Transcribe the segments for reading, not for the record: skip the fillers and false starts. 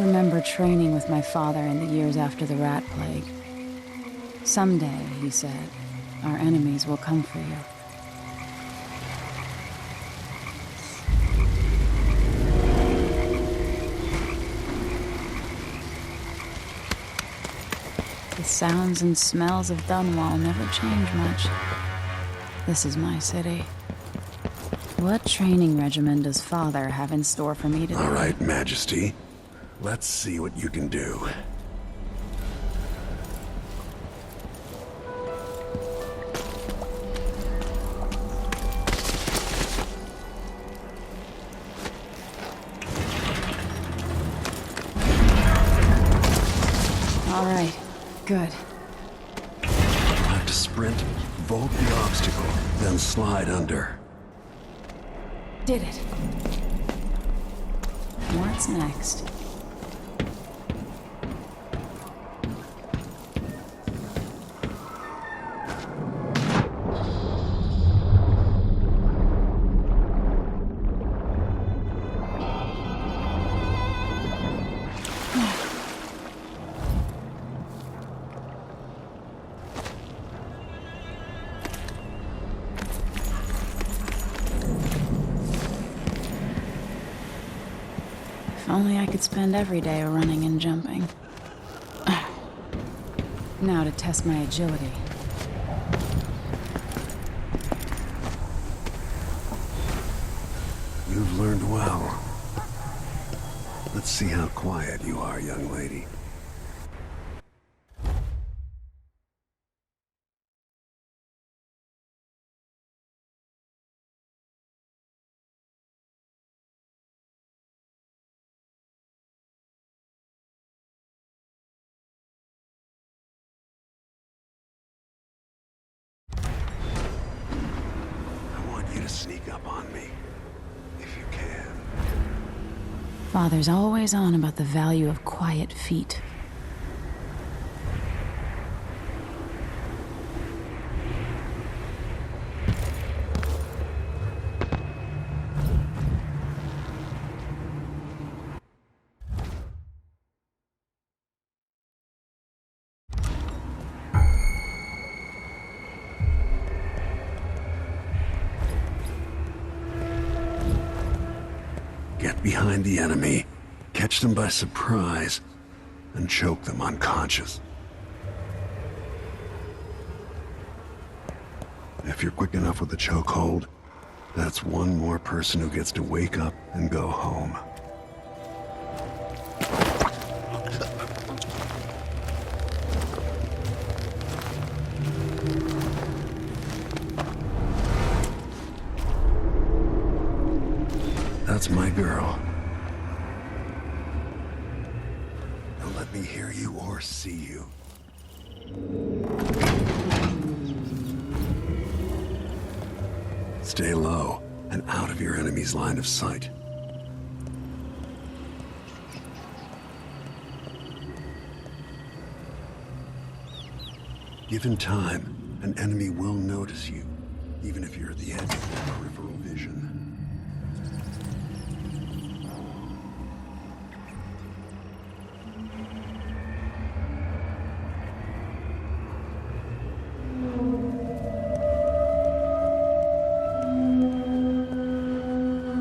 remember training with my father in the years after the rat plague. Someday, he said, our enemies will come for you. The sounds and smells of Dunwall never change much. This is my city. What training regimen does Father have in store for me today? All right, Majesty. Let's see what you can do. All right, good. You'll have to sprint, vault the obstacle, then slide under. Did it. What's next? If only I could spend every day running and jumping. Now to test my agility. You've learned well. Let's see how quiet you are, young lady. I want you to sneak up on me, if you can. Father's always on about the value of quiet feet. Get behind the enemy, catch them by surprise, and choke them unconscious. If you're quick enough with the chokehold, that's one more person who gets to wake up and go home. That's my girl. Don't let me hear you or see you. Stay low and out of your enemy's line of sight. Given time, an enemy will notice you, even if you're at the edge of their peripheral vision.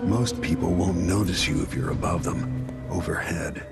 Most people won't notice you if you're above them, overhead.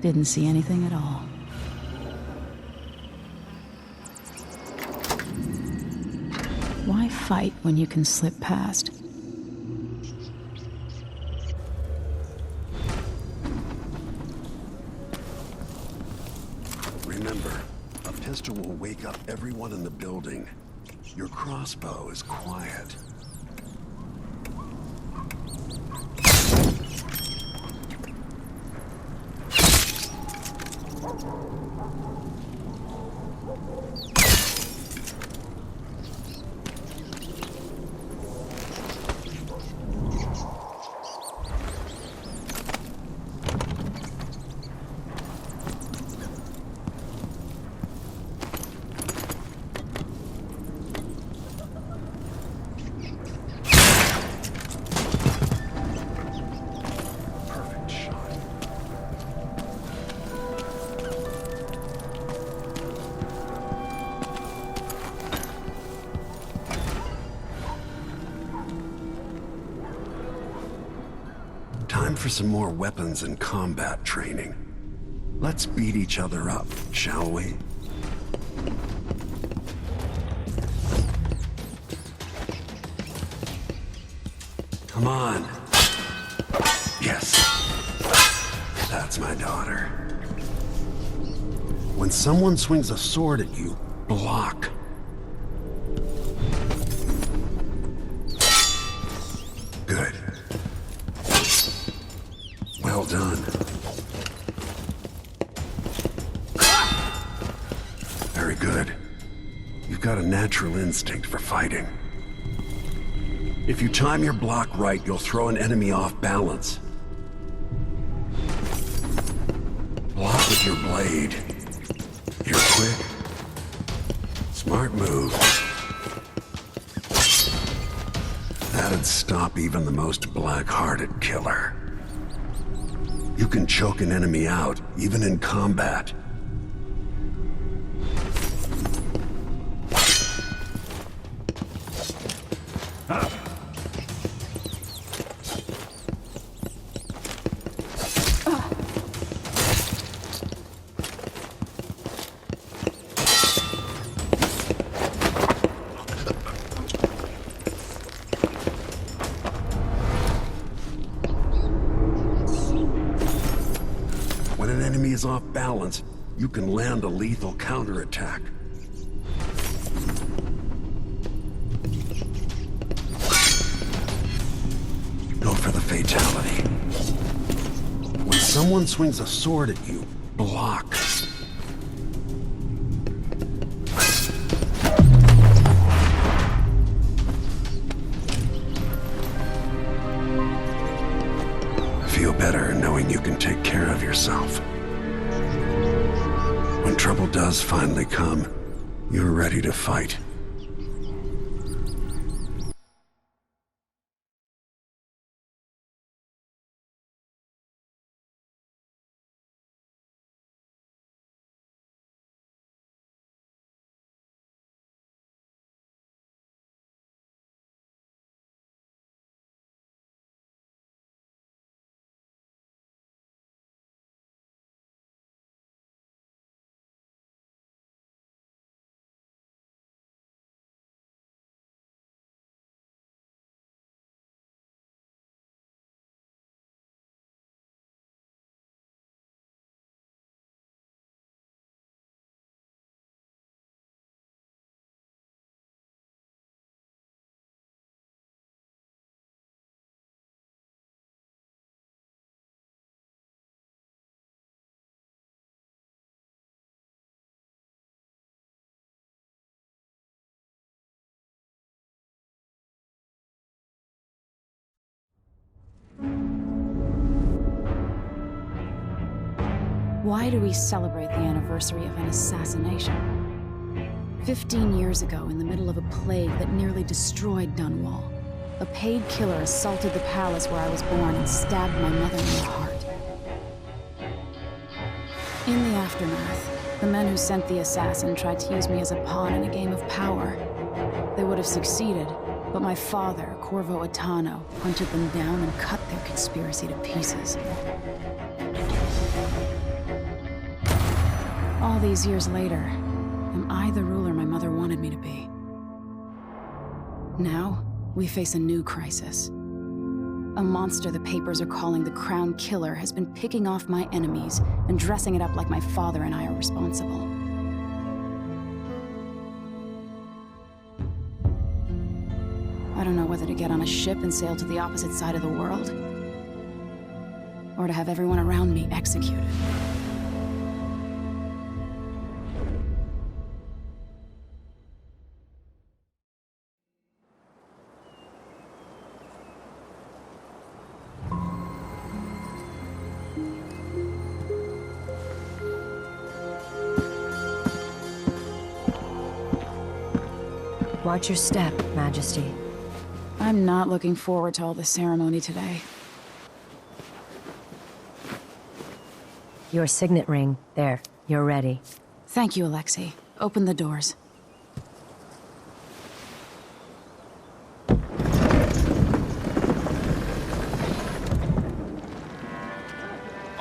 Didn't see anything at all. Why fight when you can slip past? Remember, a pistol will wake up everyone in the building. Your crossbow is quiet. Time for some more weapons and combat training. Let's beat each other up, shall we? Come on. Yes. That's my daughter. When someone swings a sword at you, block. Good. Well done. Very good. You've got a natural instinct for fighting. If you time your block right, you'll throw an enemy off balance. Block with your blade. You're quick. Smart move. That'd stop even the most black-hearted killer. You can choke an enemy out, even in combat. When an enemy is off balance, you can land a lethal counterattack. Go for the fatality. When someone swings a sword at you, block. Feel better knowing you can take care of yourself. When trouble does finally come, you're ready to fight. Why do we celebrate the anniversary of an assassination? 15 years ago, in the middle of a plague that nearly destroyed Dunwall, a paid killer assaulted the palace where I was born and stabbed my mother in the heart. In the aftermath, the men who sent the assassin tried to use me as a pawn in a game of power. They would have succeeded, but my father, Corvo Atano, hunted them down and cut their conspiracy to pieces. All these years later, am I the ruler my mother wanted me to be? Now, we face a new crisis. A monster the papers are calling the Crown Killer has been picking off my enemies and dressing it up like my father and I are responsible. I don't know whether to get on a ship and sail to the opposite side of the world, or to have everyone around me executed. Watch your step, Majesty. I'm not looking forward to all the ceremony today. Your signet ring. There, you're ready. Thank you, Alexei. Open the doors.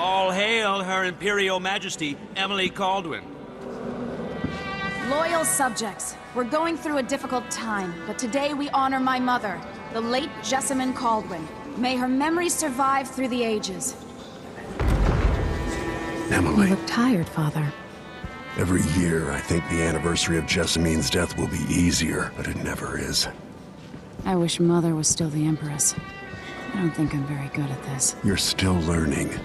All hail Her Imperial Majesty, Emily Caldwin. Loyal subjects, we're going through a difficult time, but today we honor my mother, the late Jessamine Caldwin. May her memory survive through the ages. Emily. You look tired, Father. Every year, I think the anniversary of Jessamine's death will be easier, but it never is. I wish Mother was still the Empress. I don't think I'm very good at this. You're still learning.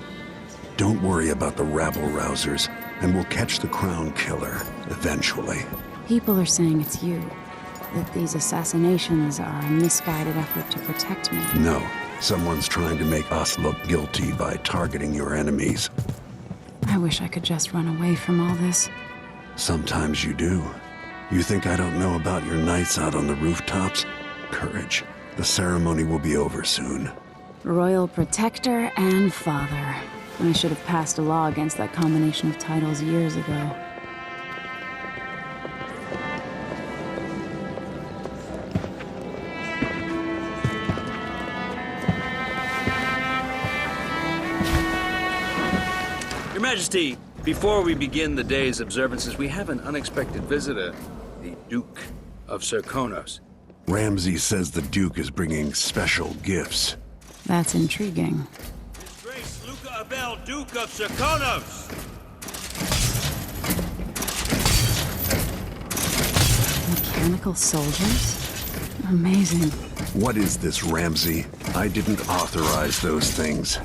Don't worry about the rabble-rousers, and we'll catch the Crown Killer, eventually. People are saying it's you. That these assassinations are a misguided effort to protect me. No. Someone's trying to make us look guilty by targeting your enemies. I wish I could just run away from all this. Sometimes you do. You think I don't know about your nights out on the rooftops? Courage. The ceremony will be over soon. Royal Protector and Father. I should have passed a law against that combination of titles years ago. Your Majesty, before we begin the day's observances, we have an unexpected visitor, the Duke of Serkonos. Ramsay says the Duke is bringing special gifts. That's intriguing. His Grace Luca Abel, Duke of Serkonos! Mechanical soldiers? Amazing. What is this, Ramsay? I didn't authorize those things.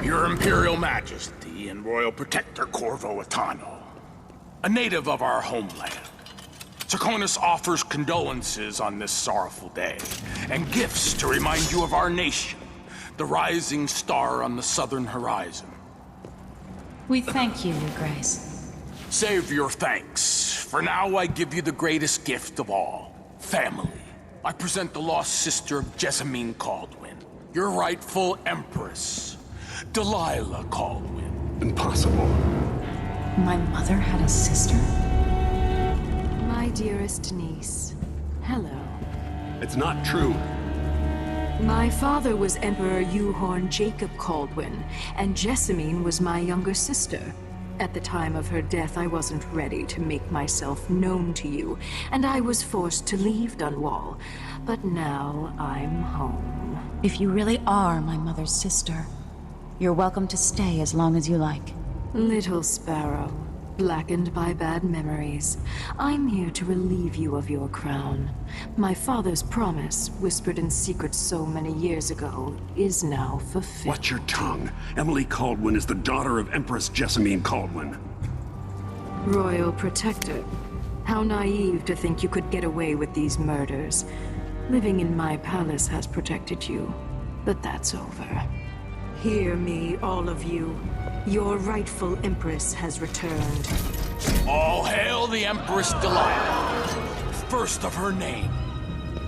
Your Imperial Majesty and Royal Protector Corvo Atano, a native of our homeland. Serkonos offers condolences on this sorrowful day, and gifts to remind you of our nation, the rising star on the southern horizon. We thank you, Your Grace. Save your thanks. For now, I give you the greatest gift of all, family. I present the lost sister of Jessamine Caldwin, your rightful Empress, Delilah Caldwin. Impossible. My mother had a sister? My dearest niece, hello. It's not true. My father was Emperor Yuhorn Jacob Caldwin, and Jessamine was my younger sister. At the time of her death, I wasn't ready to make myself known to you, and I was forced to leave Dunwall. But now I'm home. If you really are my mother's sister, you're welcome to stay as long as you like. Little sparrow, blackened by bad memories, I'm here to relieve you of your crown. My father's promise, whispered in secret so many years ago, is now fulfilled. Watch your tongue. Emily Caldwin is the daughter of Empress Jessamine Caldwin. Royal Protector, how naive to think you could get away with these murders. Living in my palace has protected you, but that's over. Hear me, all of you. Your rightful Empress has returned. All hail the Empress Delilah, first of her name.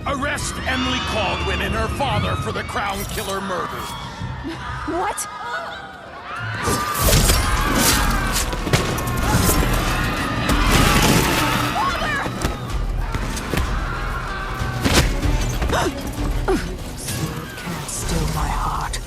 Arrest Emily Caldwin and her father for the Crown Killer murder. What? Sword can't still my heart.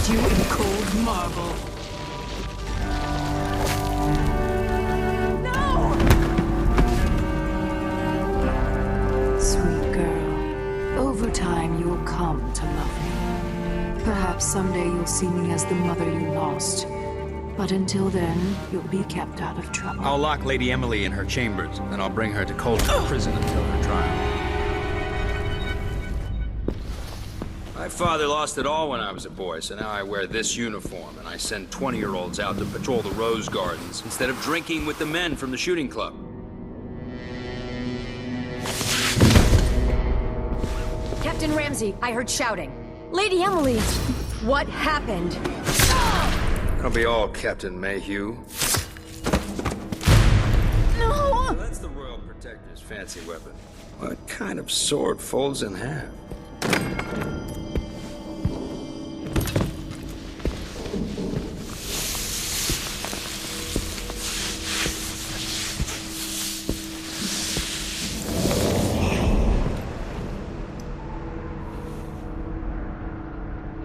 You in cold marble. No! Sweet girl, over time you'll come to love me. Perhaps someday you'll see me as the mother you lost. But until then, you'll be kept out of trouble. I'll lock Lady Emily in her chambers, and I'll bring her to Colton prison until her trial. My father lost it all when I was a boy, so now I wear this uniform, and I send 20-year-olds out to patrol the rose gardens instead of drinking with the men from the shooting club. Captain Ramsey, I heard shouting. Lady Emily, what happened? That'll be all, Captain Mayhew. No! That's the Royal Protector's fancy weapon. What kind of sword folds in half?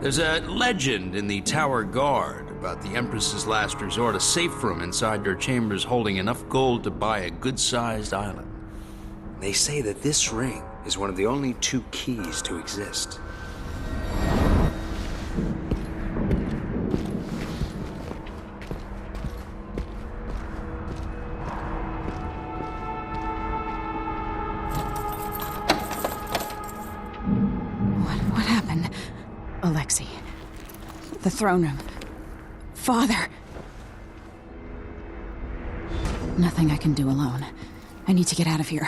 There's a legend in the Tower Guard about the Empress's last resort, a safe room inside their chambers holding enough gold to buy a good-sized island. They say that this ring is one of the only 2 keys to exist. What happened? Alexei. The throne room. Father. Nothing I can do alone. I need to get out of here.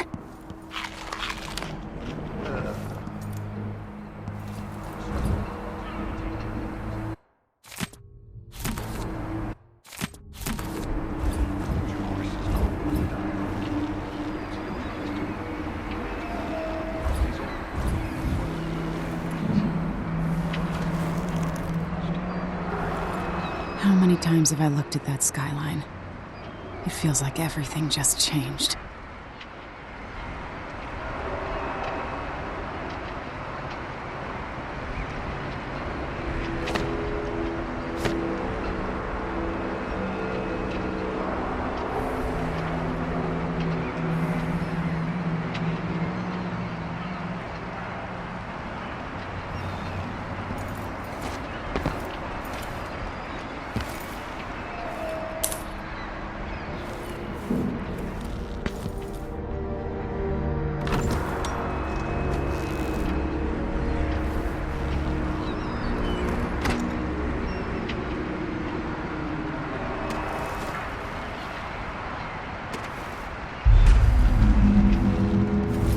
How many times have I looked at that skyline? It feels like everything just changed.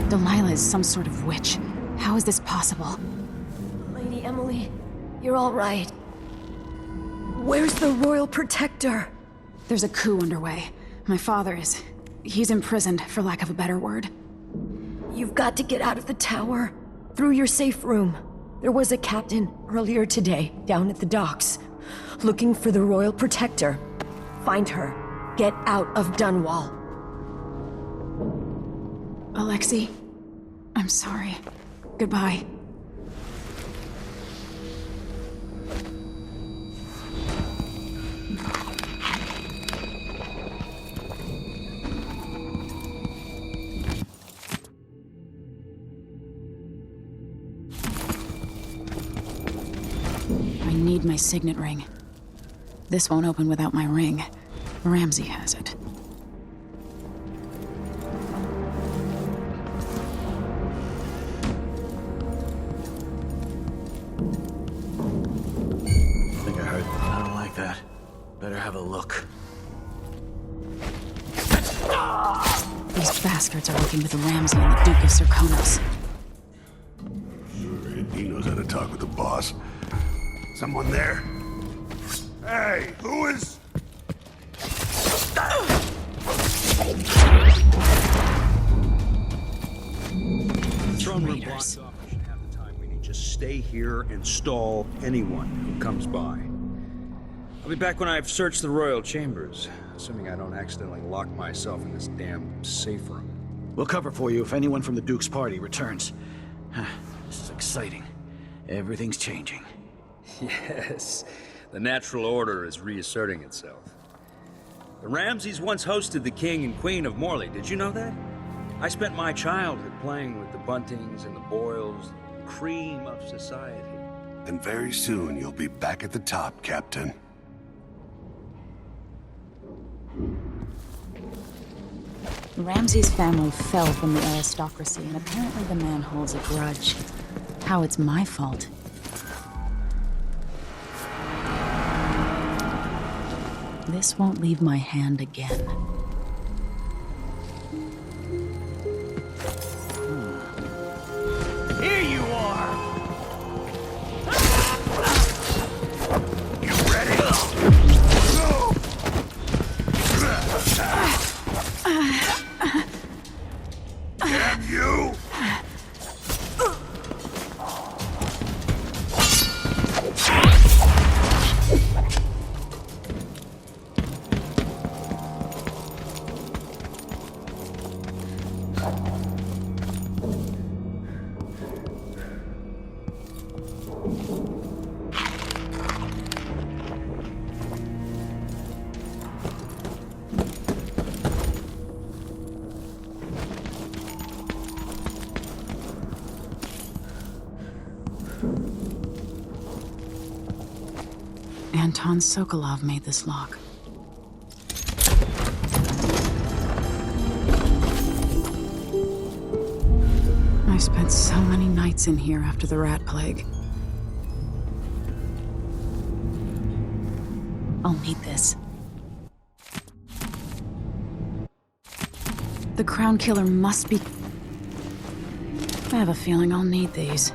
Delilah is some sort of witch. How is this possible? Lady Emily, you're all right. Where's the Royal Protector? There's a coup underway. My father is... he's imprisoned, for lack of a better word. You've got to get out of the tower. Through your safe room. There was a captain earlier today, down at the docks, looking for the Royal Protector. Find her. Get out of Dunwall. Alexei, I'm sorry. Goodbye. I need my signet ring. This won't open without my ring. Ramsey has it. I don't like that. Better have a look. These bastards are working with the Ramsey and the Duke of Serkonos. He knows how to talk with the boss. Someone there? Hey, who is... Throne room blocked off. I should have the time we need. Just stay here and stall anyone who comes by. I'll be back when I've searched the royal chambers, assuming I don't accidentally lock myself in this damn safe room. We'll cover for you if anyone from the Duke's party returns. This is exciting. Everything's changing. Yes, the natural order is reasserting itself. The Ramseys once hosted the King and Queen of Morley. Did you know that? I spent my childhood playing with the Buntings and the Boyles, the cream of society. And very soon you'll be back at the top, Captain. Ramsey's family fell from the aristocracy, and apparently the man holds a grudge. How it's my fault, This won't leave my hand again. Here you are! You ready? Damn you! Anton Sokolov made this lock. I spent so many nights in here after the rat plague. I'll need this. The Crown Killer must be... I have a feeling I'll need these.